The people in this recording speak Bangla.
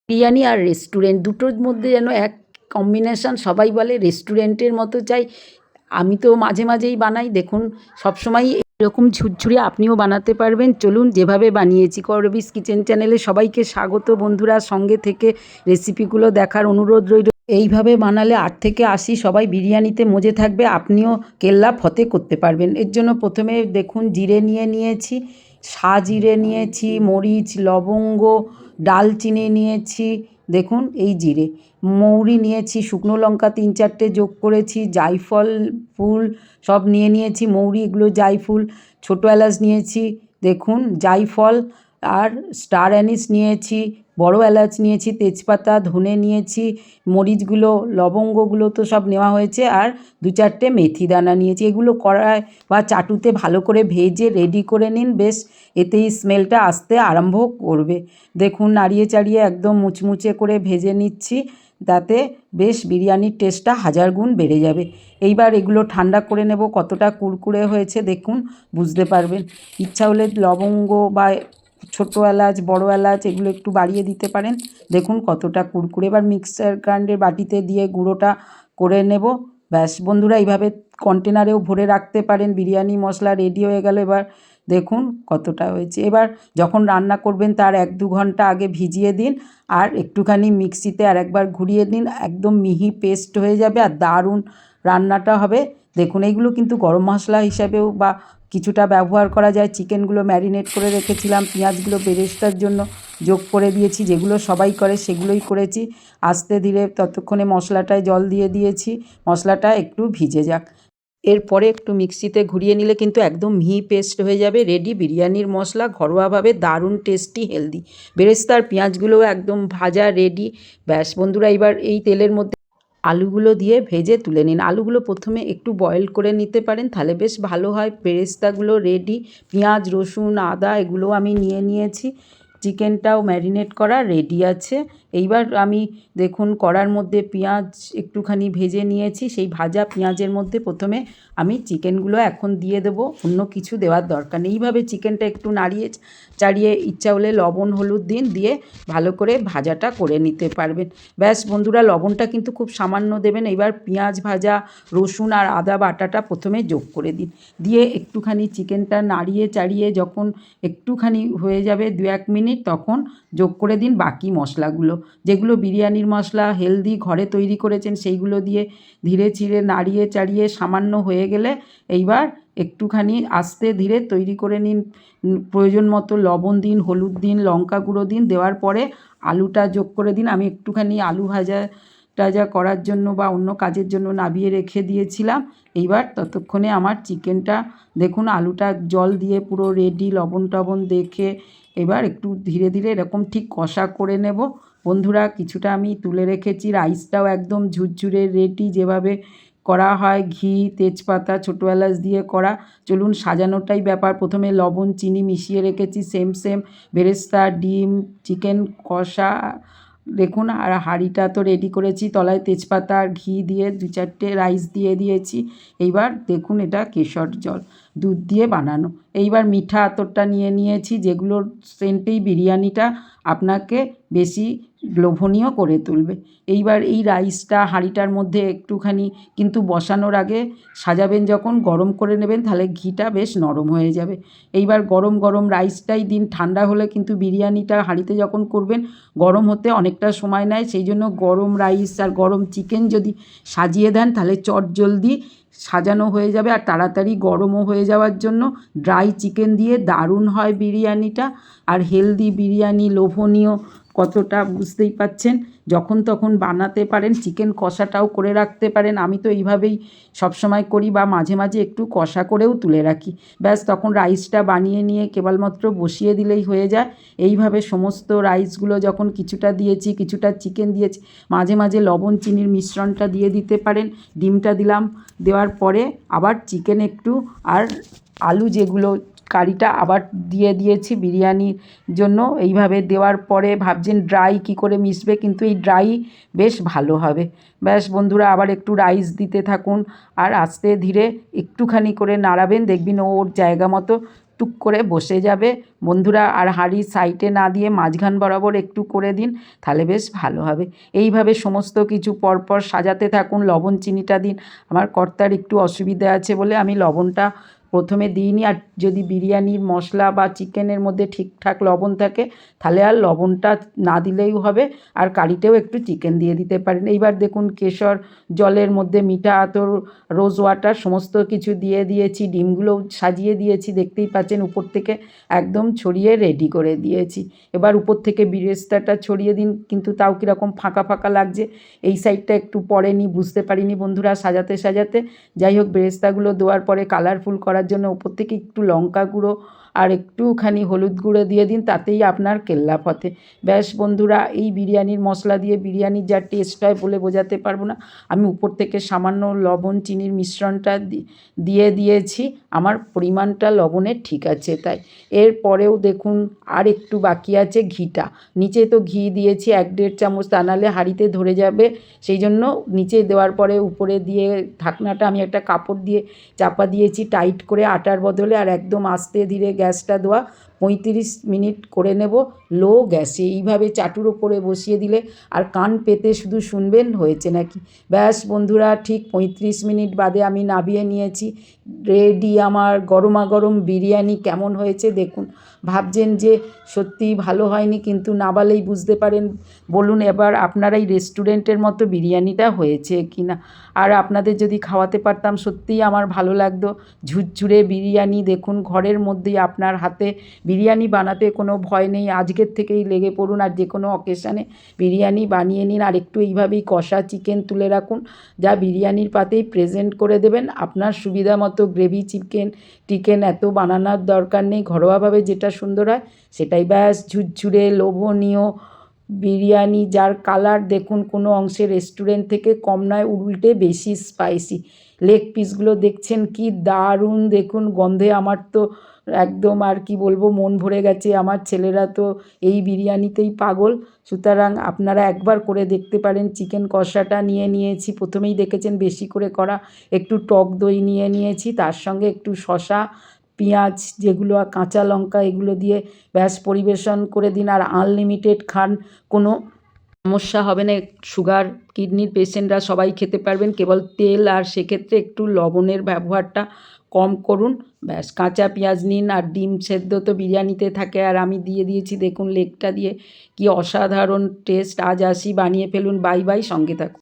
বিরিয়ানি আর রেস্টুরেন্ট দুটোর মধ্যে যেন এক কম্বিনেশন। সবাই বলে রেস্টুরেন্টের মতো চাই। আমি তো মাঝে মাঝেই বানাই, দেখুন সবসময়ই এরকম ঝুরঝুরে আপনিও বানাতে পারবেন। চলুন যেভাবে বানিয়েছি। করবিস কিচেন চ্যানেলে সবাইকে স্বাগত। বন্ধুরা, সঙ্গে থেকে রেসিপিগুলো দেখার অনুরোধ রইল। এইভাবে বানালে 8 থেকে 80 সবাই বিরিয়ানিতে মজে থাকবে, আপনিও কেল্লা ফতে করতে পারবেন। এর জন্য প্রথমে দেখুন জিরে নিয়েছি, সাজিরে নিয়েছি, মরিচ, লবঙ্গ, ডালচিনি নিয়েছি, দেখুন এই জিরে, মৌরি নিয়েছি, শুকনো লঙ্কা 3-4টে যোগ করেছি, জায়ফল ফুল সব নিয়েছি, মৌরি এগুলো জায়ফুল, ছোটো এলাচ নিয়েছি, দেখুন জায়ফল, আর স্টার অ্যানিস নিয়েছি, বড় এলাচ নিয়েছি, তেজপাতা, ধনে নিয়েছি, মরিচগুলো, লবঙ্গগুলো তো সব নেওয়া হয়েছে, আর 2-4টে মেথি দানা নিয়েছি। এগুলো কড়ায় বা চাটুতে ভালো করে ভেজে রেডি করে নিন, বেশ এতেই স্মেলটা আসতে আরম্ভ করবে। দেখুন নাড়িয়ে চাড়িয়ে একদম মুচমুচে করে ভেজে নিচ্ছি, তাতে বেশ বিরিয়ানির টেস্টটা 1000 গুণ বেড়ে যাবে। এইবার এগুলো ঠান্ডা করে নেব। কতটা কুরকুরে হয়েছে দেখুন, বুঝতে পারবেন। ইচ্ছা হলে লবঙ্গ বা ছোটো এলাচ, বড় এলাচ এগুলো একটু বাড়িয়ে দিতে পারেন। দেখুন কতটা কুরকুরে। এবার মিক্সার গ্রাইন্ডারের বাটিতে দিয়ে গুঁড়োটা করে নেব। ব্যাস বন্ধুরা, এইভাবে কন্টেনারেও ভরে রাখতে পারেন। বিরিয়ানি মশলা রেডি হয়ে গেল। এবার দেখুন কতটা হয়েছে। এবার যখন রান্না করবেন তার 1-2 ঘন্টা আগে ভিজিয়ে দিন, আর একটুখানি মিক্সিতে আরেকবার ঘুরিয়ে দিন, একদম মিহি পেস্ট হয়ে যাবে আর দারুণ রান্নাটা হবে। দেখুন এইগুলো কিন্তু গরম মশলা হিসাবেও বা কিছুটা ব্যবহার করা যায়। চিকেনগুলো ম্যারিনেট করে রেখেছিলাম, পেঁয়াজগুলো বেরেস্তার জন্য যোগ করে দিয়েছি, যেগুলো সবাই করে সেগুলোই করেছি। আস্তে ধীরে ততক্ষণে মশলাটায় জল দিয়ে দিয়েছি, মশলাটা একটু ভিজে যাক। এরপরে একটু মিক্সিতে ঘুরিয়ে নিলে কিন্তু একদম মিহি পেস্ট হয়ে যাবে। রেডি বিরিয়ানির মশলা, ঘরোয়াভাবে দারুণ টেস্টি হেলদি। বেরেস্তার পেঁয়াজগুলোও একদম ভাজা রেডি। ব্যাস বন্ধুরা, এবার এই তেলের মধ্যে আলুগুলো দিয়ে ভেজে তুলে নিন। আলুগুলো প্রথমে একটু বয়েল করে নিতে পারেন, তাহলে বেশ ভালো হয়। বেরেস্তাগুলো রেডি, পেঁয়াজ, রসুন, আদা এগুলো আমি নিয়েছি। চিকেনটাও ম্যারিনেট করা রেডি আছে। এইবার আমি দেখুন কড়ার মধ্যে পেঁয়াজ একটুখানি ভেজে নিয়েছি। সেই ভাজা পেঁয়াজের মধ্যে প্রথমে আমি চিকেনগুলো এখন দিয়ে দেবো, অন্য কিছু দেওয়ার দরকার নেই। এইভাবে চিকেনটা একটু নাড়িয়ে চাড়িয়ে ইচ্ছা হলে লবণ হলুদ দিয়ে ভালো করে ভাজাটা করে নিতে পারবেন। ব্যাস বন্ধুরা, লবণটা কিন্তু খুব সামান্য দেবেন। এবার পেঁয়াজ ভাজা, রসুন আর আদা বাটাটা প্রথমে যোগ করে দিন, দিয়ে একটুখানি চিকেনটা নাড়িয়ে চাড়িয়ে যখন একটুখানি হয়ে যাবে 2-1 মিনিট, তখন যোগ করে দিন বাকি মশলাগুলো, যেগুলো বিরিয়ানির মশলা হেলদি ঘরে তৈরি করেছেন সেইগুলো দিয়ে ধীরে ধীরে নাড়িয়ে চাড়িয়ে সামান্য হয়ে গেলে এইবার একটুখানি আস্তে ধীরে তৈরি করে নিন। প্রয়োজন মতো লবণ দিন, হলুদ দিন, লঙ্কা গুঁড়ো দিন। দেওয়ার পরে আলুটা যোগ করে দিন। আমি একটুখানি আলু ভাজা করার জন্য বা অন্য কাজের জন্য নামিয়ে রেখে দিয়েছিলাম। এইবার ততক্ষণে আমার চিকেনটা দেখুন আলুটা জল দিয়ে পুরো রেডি, লবণ টবণ দেখে এবার একটু ধীরে ধীরে এরকম ঠিক কষা করে নেব। বন্ধুরা, কিছুটা আমি তুলে রেখেছি। রাইসটাও একদম ঝুরঝুরে রেডি, যেভাবে করা হয় ঘি, তেজপাতা, ছোটো এলাচ দিয়ে করা। চলুন সাজানোটাই ব্যাপার। প্রথমে লবণ চিনি মিশিয়ে রেখেছি, সেম বেরেস্তা, ডিম, চিকেন কষা দেখুন, আর হাঁড়িটা তো রেডি করেছি। তলায় তেজপাতা আর ঘি দিয়ে 2-4টে রাইস দিয়ে দিয়েছি। এইবার দেখুন এটা কেশর জল, দুধ দিয়ে বানানো। এইবার মিঠা আতরটা নিয়েছি, যেগুলোর সেন্টেই বিরিয়ানিটা আপনাকে বেশি লোভনীয় করে তুলবে। এইবার এই রাইসটা হাঁড়িটার মধ্যে একটুখানি কিন্তু বসানোর আগে সাজাবেন, যখন গরম করে নেবেন, তাহলে ঘিটা বেশ নরম হয়ে যাবে। এইবার গরম গরম রাইসটাই দিন। ঠান্ডা হলে কিন্তু বিরিয়ানিটা হাঁড়িতে যখন করবেন গরম হতে অনেকটা সময় নেয়। সেই জন্য গরম রাইস আর গরম চিকেন যদি সাজিয়ে দেন, তাহলে চটজলদি সাজানো হয়ে যাবে আর তাড়াতাড়ি গরমও হয়ে যাওয়ার জন্য। ড্রাই চিকেন দিয়ে দারুণ হয় বিরিয়ানিটা, আর হেলদি বিরিয়ানি, লোভনীয় কতটা বুঝতেই পাচ্ছেন। যখন তখন বানাতে পারেন। চিকেন কষাটাও করে রাখতে পারেন। আমি তো এইভাবেই সবসময় করি, বা মাঝে মাঝে একটু কষা করেও তুলে রাখি। ব্যাস তখন রাইসটা বানিয়ে নিয়ে কেবলমাত্র বসিয়ে দিলেই হয়ে যায়। এইভাবে সমস্ত রাইসগুলো যখন কিছুটা দিয়েছি, কিছুটা চিকেন দিয়েছি, মাঝে মাঝে লবণ চিনির মিশ্রণটা দিয়ে দিতে পারেন। ডিমটা দিলাম, দেওয়ার পরে আবার চিকেন একটু আর আলু যেগুলো কারিটা আবার দিয়ে দিয়েছি বিরিয়ানির জন্য। এইভাবে দেওয়ার পরে ভাবছেন ড্রাই কী করে মিশবে, কিন্তু এই ড্রাই বেশ ভালো হবে। ব্যাস বন্ধুরা, আবার একটু রাইস দিতে থাকুন আর আস্তে ধীরে একটুখানি করে নাড়াবেন, দেখবেন ওর জায়গা মতো টুক করে বসে যাবে বন্ধুরা। আর হাঁড়ির সাইডে না দিয়ে মাঝখান বরাবর একটু করে দিন, তাহলে বেশ ভালো হবে। এইভাবে সমস্ত কিছু পরপর সাজাতে থাকুন। লবণ চিনিটা দিন। আমার কর্তার একটু অসুবিধা আছে বলে আমি লবণটা প্রথমে দিইনি। আর যদি বিরিয়ানির মশলা বা চিকেনের মধ্যে ঠিকঠাক লবণ থাকে তাহলে আর লবণটা না দিলেই হবে। আর কারিতেও একটু চিকেন দিয়ে দিতে পারেন। এইবার দেখুন কেশর জলের মধ্যে মিঠা আতর, রোজ ওয়াটার সমস্ত কিছু দিয়ে দিয়েছি, ডিমগুলোও সাজিয়ে দিয়েছি, দেখতেই পাচ্ছেন উপর থেকে একদম ছড়িয়ে রেডি করে দিয়েছি। এবার উপর থেকে বেরেস্তাটা ছড়িয়ে দিন, কিন্তু তাও কীরকম ফাঁকা ফাঁকা লাগছে। এই সাইডটা একটু পড়েনি, বুঝতে পারিনি বন্ধুরা সাজাতে সাজাতে। যাই হোক, বেরেস্তাগুলো দেওয়ার পরে কালারফুল করার জন্য উপর থেকে একটু লঙ্কা গুঁড়ো আর একটুখানি হলুদ গুঁড়ো দিয়ে দিন, তাতেই আপনার কেল্লা ফতে। ব্যাস বন্ধুরা, এই বিরিয়ানির মশলা দিয়ে বিরিয়ানির যা টেস্ট হয় বলে বোঝাতে পারবো না। আমি উপর থেকে সামান্য লবণ চিনির মিশ্রণটা দিয়ে দিয়েছি, আমার পরিমাণটা লবণের ঠিক আছে তাই। এরপরেও দেখুন আর একটু বাকি আছে ঘিটা। নিচে তো ঘি দিয়েছি 1-1.5 চামচ, তা নাহলে হাঁড়িতে ধরে যাবে, সেই জন্য নিচে দেওয়ার পরে উপরে দিয়ে ঢাকনাটা আমি একটা কাপড় দিয়ে চাপা দিয়েছি টাইট করে আটার বদলে। আর একদম আস্তে ধীরে গ্যাসটা দেওয়া, 35 মিনিট করে নেব লো গ্যাসে। এইভাবে চাটুর ওপরে বসিয়ে দিলে আর কান পেতে শুধু শুনবেন হয়েছে নাকি। ব্যাস বন্ধুরা, ঠিক 35 মিনিট বাদে আমি নামিয়ে নিয়েছি। রেডি আমার গরমাগরম বিরিয়ানি। কেমন হয়েছে দেখুন। ভাবছেন যে সত্যিই ভালো হয়নি, কিন্তু না বলেই বুঝতে পারেন। বলুন এবার আপনারা এই রেস্টুরেন্টের মতো বিরিয়ানিটা হয়েছে কি না। আর আপনাদের যদি খাওয়াতে পারতাম সত্যিই আমার ভালো লাগতো। ঝুরঝুরে বিরিয়ানি দেখুন, ঘরের মধ্যেই আপনার হাতে বিরিয়ানি বানাতে কোনো ভয় নেই। আজকের থেকেই লেগে পড়ুন আর যে কোনো অকেশানে বিরিয়ানি বানিয়ে নিন। আর একটু এইভাবেই কষা চিকেন তুলে রাখুন, যা বিরিয়ানির পাতেই প্রেজেন্ট করে দেবেন আপনার সুবিধা মতো। গ্রেভি চিকেন টিকেন এত বানানোর দরকার নেই, ঘরোয়াভাবে যেটা সুন্দর হয় সেটাই। ব্যাস ঝুরঝুরে লোভনীয় বিরিয়ানি, যার কালার দেখুন কোনো অংশে রেস্টুরেন্ট থেকে কম নয়, উল্টে বেশি স্পাইসি। লেগ পিসগুলো দেখছেন কি দারুণ, দেখুন গন্ধে আমার তো একদম আর কি বলবো, মন ভরে গেছে। আমার ছেলেরা তো এই বিরিয়ানিতেই পাগল। সুতরাং আপনারা একবার করে দেখতে পারেন। চিকেন কষাটা নিয়ে নিয়েছি, প্রথমেই দেখেছেন বেশি করে করা। একটু টক দই নিয়ে নিয়েছি, তার সঙ্গে একটু শসা, পেঁয়াজ যেগুলো আর কাঁচা লঙ্কা, এগুলো দিয়ে ব্যাস পরিবেশন করে দিন। আর আনলিমিটেড খান, কোনো সমস্যা হবে না। সুগার কিডনির পেশেন্টরা সবাই খেতে পারবেন। কেবল তেল আর সেক্ষেত্রে একটু লবণের ব্যবহারটা কম করুন। ব্যাস কাঁচা পেঁয়াজ নিন, আর ডিম সেদ্ধ তো বিরিয়ানিতে থাকে, আর আমি দিয়ে দিয়েছি দেখুন লেগটা দিয়ে। কি অসাধারণ টেস্ট। আজ আসি, বানিয়ে ফেলুন। বাই বাই, সঙ্গে থাকুন।